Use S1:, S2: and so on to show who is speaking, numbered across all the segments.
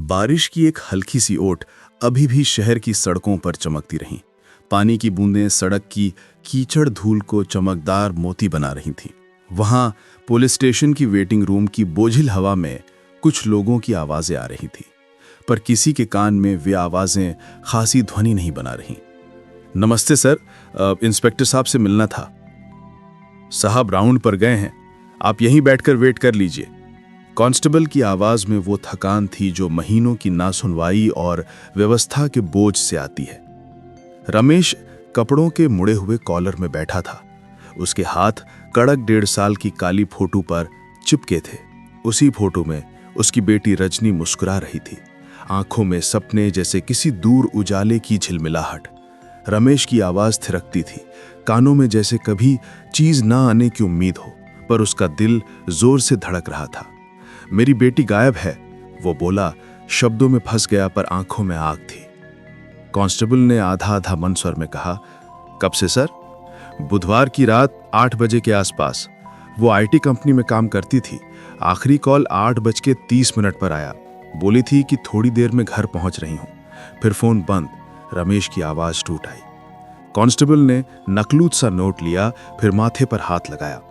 S1: बारिश की एक हल्की सी ओट अभी भी शहर की सड़कों पर चमकती रहीं। पानी की बूंदें सड़क की कीचड़ धूल को चमकदार मोती बना रही थीं। वहां पुलिस स्टेशन की वेटिंग रूम की बोझिल हवा में कुछ लोगों की आवाजें आ रही थीं, पर किसी के कान में वे आवाजें खासी ध्वनि नहीं बना रहीं। नमस्ते सर, इंस्पेक्टर साहब से मिलना था। साहब राउंड पर गए हैं, आप यहीं बैठकर वेट कर लीजिए। कांस्टेबल की आवाज में वो थकान थी जो महीनों की नासुनवाई और व्यवस्था के बोझ से आती है। रमेश कपड़ों के मुड़े हुए कॉलर में बैठा था। उसके हाथ कड़क 1.5 साल की काली फोटो पर चिपके थे। उसी फोटो में उसकी बेटी रजनी मुस्कुरा रही थी, आंखों में सपने जैसे किसी दूर उजाले की झिलमिलाहट। रमेश की आवाज थिरकती थी, कानों में जैसे कभी चीज ना आने की उम्मीद हो, पर उसका दिल जोर से धड़क रहा था। मेरी बेटी गायब है, वो बोला, शब्दों में फंस गया पर आंखों में आग थी। कांस्टेबल ने आधा आधा मन स्वर में कहा, कब से सर? बुधवार की रात 8 बजे के आसपास। वो आईटी कंपनी में काम करती थी। आखिरी कॉल 8:30 पर आया। बोली थी कि थोड़ी देर में घर पहुंच रही हूं। फिर फोन बंद। रमेश की आवाज टूट आई। कांस्टेबल ने नकलूत सा नोट लिया, फिर माथे पर हाथ लगाया।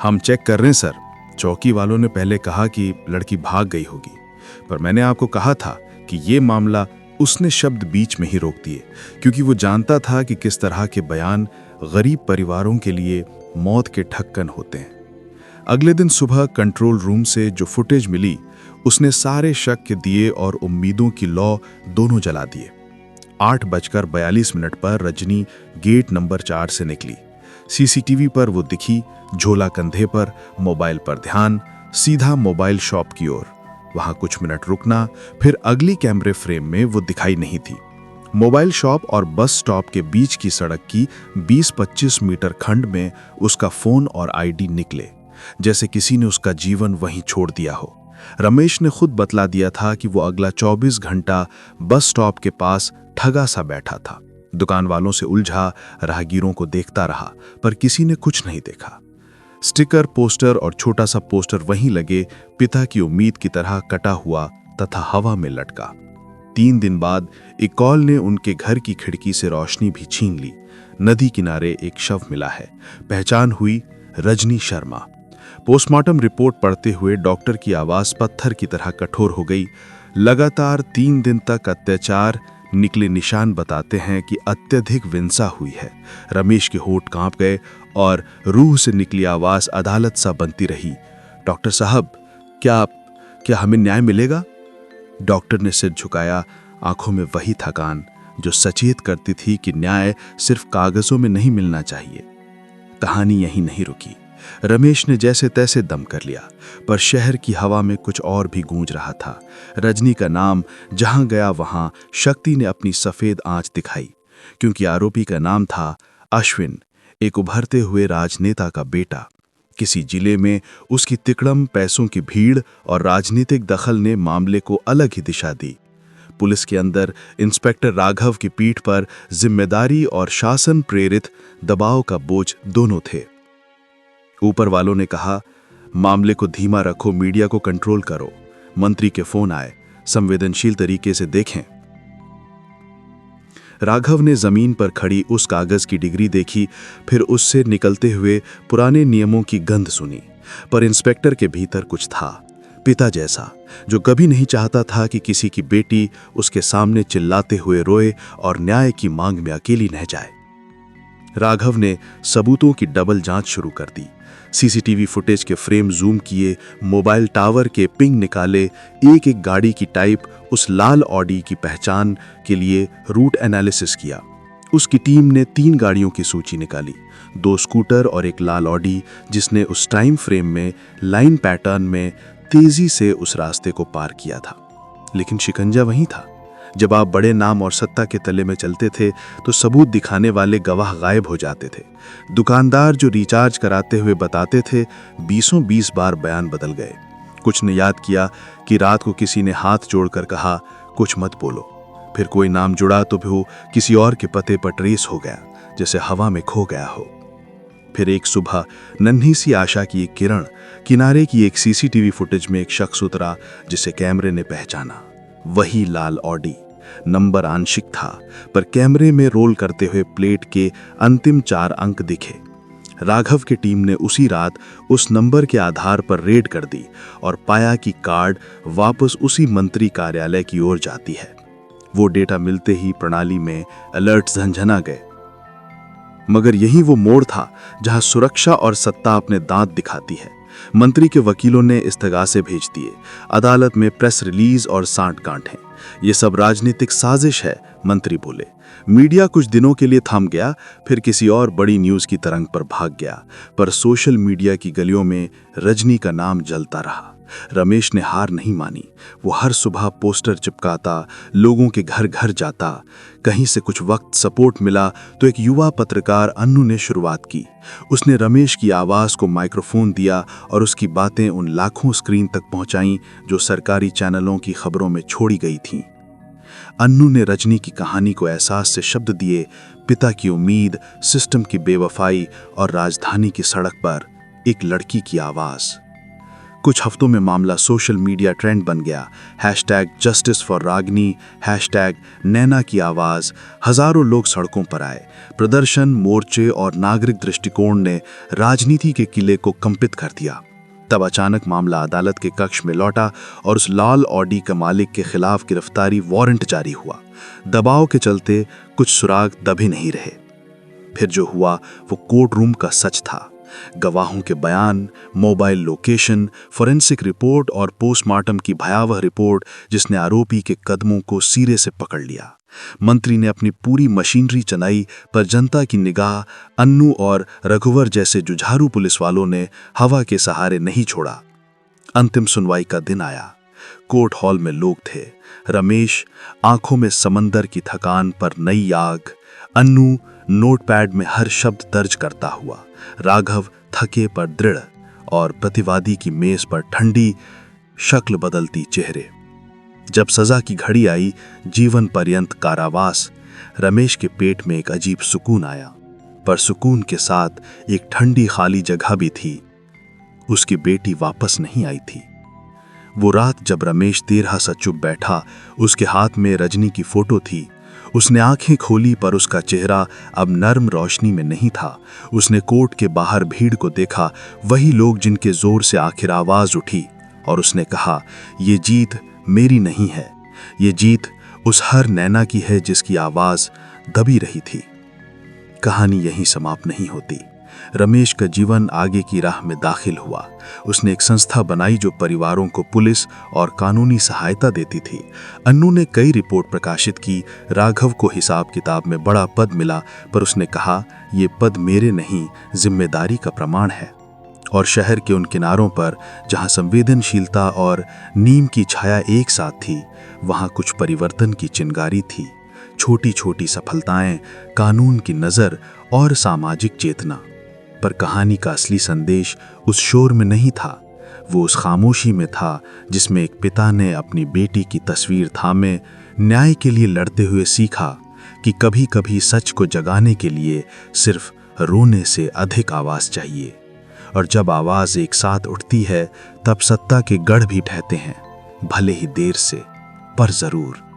S1: हम चेक कर रहे हैं सर। चौकी वालों ने पहले कहा कि लड़की भाग गई होगी, पर मैंने आपको कहा था कि ये मामला। उसने शब्द बीच में ही रोक दिए, क्योंकि वो जानता था कि किस तरह के बयान गरीब परिवारों के लिए मौत के ढक्कन होते हैं। अगले दिन सुबह कंट्रोल रूम से जो फुटेज मिली, उसने सारे शक के दिए और उम्मीदों की लौ दोनों जला दिए। 8:42 पर रजनी गेट नंबर 4 से निकली। सीसीटीवी पर वो दिखी, झोला कंधे पर, मोबाइल पर ध्यान, सीधा मोबाइल शॉप की ओर। वहां कुछ मिनट रुकना, फिर अगली कैमरे फ्रेम में वो दिखाई नहीं थी। मोबाइल शॉप और बस स्टॉप के बीच की सड़क की 20-25 मीटर खंड में उसका फोन और आईडी निकले, जैसे किसी ने उसका जीवन वहीं छोड़ दिया हो। रमेश ने खुद बतला दिया था कि वो अगला 24 घंटा बस स्टॉप के पास ठगा सा बैठा था। दुकान वालों से उलझा, राहगीरों को देखता रहा, पर किसी ने कुछ नहीं देखा। स्टिकर, पोस्टर और छोटा सा पोस्टर वहीं लगे, पिता की उम्मीद की तरह कटा हुआ तथा हवा में लटका। 3 दिन बाद एक कॉल ने उनके घर की खिड़की से रोशनी भी छीन ली। नदी किनारे एक शव मिला है। पहचान हुई, रजनी शर्मा। पोस्टमार्टम रिपोर्ट पढ़ते हुए डॉक्टर की आवाज पत्थर की तरह कठोर हो गई। लगातार 3 दिन तक अत्याचार, निकले निशान बताते हैं कि अत्यधिक विंसा हुई है। रमेश के होंठ कांप गए और रूह से निकली आवाज अदालत सा बनती रही, डॉक्टर साहब, क्या हमें न्याय मिलेगा? डॉक्टर ने सिर झुकाया, आंखों में वही थकान जो सचेत करती थी कि न्याय सिर्फ कागजों में नहीं मिलना चाहिए। कहानी यहीं नहीं रुकी। रमेश ने जैसे तैसे दम कर लिया, पर शहर की हवा में कुछ और भी गूंज रहा था। रजनी का नाम जहां गया वहां शक्ति ने अपनी सफेद आंच दिखाई, क्योंकि आरोपी का नाम था अश्विन, एक उभरते हुए राजनेता का बेटा। किसी जिले में उसकी तिकड़म, पैसों की भीड़ और राजनीतिक दखल ने मामले को अलग ही दिशा दी। पुलिस के अंदर इंस्पेक्टर राघव की पीठ पर जिम्मेदारी और शासन प्रेरित दबाव का बोझ दोनों थे। ऊपर वालों ने कहा, मामले को धीमा रखो, मीडिया को कंट्रोल करो। मंत्री के फोन आए, संवेदनशील तरीके से देखें। राघव ने जमीन पर खड़ी उस कागज की डिग्री देखी, फिर उससे निकलते हुए पुराने नियमों की गंध सुनी। पर इंस्पेक्टर के भीतर कुछ था, पिता जैसा, जो कभी नहीं चाहता था कि किसी की बेटी उसके सामने चिल्लाते हुए रोए और न्याय की मांग में अकेली रह जाए। राघव ने सबूतों की डबल जांच शुरू कर दी। सीसीटीवी फुटेज के फ्रेम जूम किए, मोबाइल टावर के पिंग निकाले, एक एक गाड़ी की टाइप, उस लाल ऑडी की पहचान के लिए रूट एनालिसिस किया। उसकी टीम ने 3 गाड़ियों की सूची निकाली, 2 स्कूटर और एक लाल ऑडी, जिसने उस टाइम फ्रेम में लाइन पैटर्न में तेजी से उस रास्ते को पार किया था। लेकिन शिकंजा वहीं था। जब आप बड़े नाम और सत्ता के तले में चलते थे तो सबूत दिखाने वाले गवाह गायब हो जाते थे। दुकानदार जो रिचार्ज कराते हुए बताते थे, 20 बार बयान बदल गए। कुछ ने याद किया कि रात को किसी ने हाथ जोड़कर कहा, कुछ मत बोलो। फिर कोई नाम जुड़ा तो वो किसी और के पते पर ट्रेस हो गया, जैसे हवा में खो गया हो। फिर एक सुबह नन्ही सी आशा की एक किरण, किनारे की एक सीसीटीवी फुटेज में एक शख्स उतरा जिसे कैमरे ने पहचाना। वही लाल ऑडी। नंबर आंशिक था, पर कैमरे में रोल करते हुए प्लेट के अंतिम 4 अंक दिखे। राघव की टीम ने उसी रात उस नंबर के आधार पर रेड कर दी और पाया कि कार्ड वापस उसी मंत्री कार्यालय की ओर जाती है। वो डेटा मिलते ही प्रणाली में अलर्ट झंझना गए। मगर यही वो मोड़ था जहां सुरक्षा और सत्ता अपने दांत दिखाती है। मंत्री के वकीलों ने इस्तगासे भेज दिए। अदालत में प्रेस रिलीज और सांठ-गांठ हैं। ये सब राजनीतिक साजिश है, मंत्री बोले। मीडिया कुछ दिनों के लिए थम गया, फिर किसी और बड़ी न्यूज़ की तरंग पर भाग गया। पर सोशल मीडिया की गलियों में रजनी का नाम जलता रहा। रमेश ने हार नहीं मानी। वो हर सुबह पोस्टर चिपकाता, लोगों के घर घर जाता। कहीं से कुछ वक्त सपोर्ट मिला तो एक युवा पत्रकार अन्नू ने शुरुआत की। उसने रमेश की आवाज़ को माइक्रोफोन दिया और उसकी बातें उन लाखों स्क्रीन तक पहुंचाईं जो सरकारी चैनलों की खबरों में छोड़ी गई थीं। अन्नू ने रजनी की कहानी को एहसास से शब्द दिए। पिता की उम्मीद, सिस्टम की बेवफाई और राजधानी की सड़क पर एक लड़की की आवाज़। कुछ हफ्तों में मामला सोशल मीडिया ट्रेंड बन गया। #जस्टिस फॉर रागनी, #नैना की आवाज़। हजारों लोग सड़कों पर आए। प्रदर्शन, मोर्चे और नागरिक दृष्टिकोण ने राजनीति के किले को कंपित कर दिया। तब अचानक मामला अदालत के कक्ष में लौटा और उस लाल ऑडी के मालिक के खिलाफ गिरफ्तारी वारंट जारी हुआ। दबाव के चलते कुछ सुराग दबे नहीं रहे। फिर जो हुआ वो कोर्ट रूम का सच था। गवाहों के बयान, मोबाइल लोकेशन, फोरेंसिक रिपोर्ट और पोस्टमार्टम की भयावह रिपोर्ट जिसने आरोपी के कदमों को सिरे से पकड़ लिया। मंत्री ने अपनी पूरी मशीनरी चलाई, पर जनता की निगाह, अन्नू और रघुवर जैसे जुझारू पुलिस वालों ने हवा के सहारे नहीं छोड़ा। अंतिम सुनवाई का दिन आया। कोर्ट हॉल में लोग थे। रमेश आंखों में समंदर की थकान पर नई आग, अन्नू नोटपैड में हर शब्द दर्ज करता हुआ, राघव थके पर दृढ़ और प्रतिवादी की मेज पर ठंडी शक्ल बदलती चेहरे। जब सजा की घड़ी आई, जीवन पर्यंत कारावास, रमेश के पेट में एक अजीब सुकून आया। पर सुकून के साथ एक ठंडी खाली जगह भी थी। उसकी बेटी वापस नहीं आई थी। वो रात जब रमेश देर सा चुप बैठा, उसके हाथ में रजनी की फोटो थी। उसने आंखें खोली पर उसका चेहरा अब नर्म रोशनी में नहीं था। उसने कोर्ट के बाहर भीड़ को देखा, वही लोग जिनके जोर से आखिर आवाज उठी, और उसने कहा, ये जीत मेरी नहीं है, ये जीत उस हर नैना की है जिसकी आवाज दबी रही थी। कहानी यहीं समाप्त नहीं होती। रमेश का जीवन आगे की राह में दाखिल हुआ। उसने एक संस्था बनाई जो परिवारों को पुलिस और कानूनी सहायता देती थी। अन्नू ने कई रिपोर्ट प्रकाशित की। राघव को हिसाब किताब में बड़ा पद मिला, पर उसने कहा, ये पद मेरे नहीं, जिम्मेदारी का प्रमाण है। और शहर के उन किनारों पर जहां संवेदनशीलता और नीम की छाया एक साथ थी, वहां कुछ परिवर्तन की चिंगारी थी। छोटी छोटी सफलताएं, कानून की नज़र और सामाजिक चेतना। पर कहानी का असली संदेश उस शोर में नहीं था, वो उस खामोशी में था जिसमें एक पिता ने अपनी बेटी की तस्वीर थामे न्याय के लिए लड़ते हुए सीखा कि कभी कभी सच को जगाने के लिए सिर्फ रोने से अधिक आवाज़ चाहिए। और जब आवाज़ एक साथ उठती है, तब सत्ता के गढ़ भी ढहते हैं, भले ही देर से, पर ज़रूर।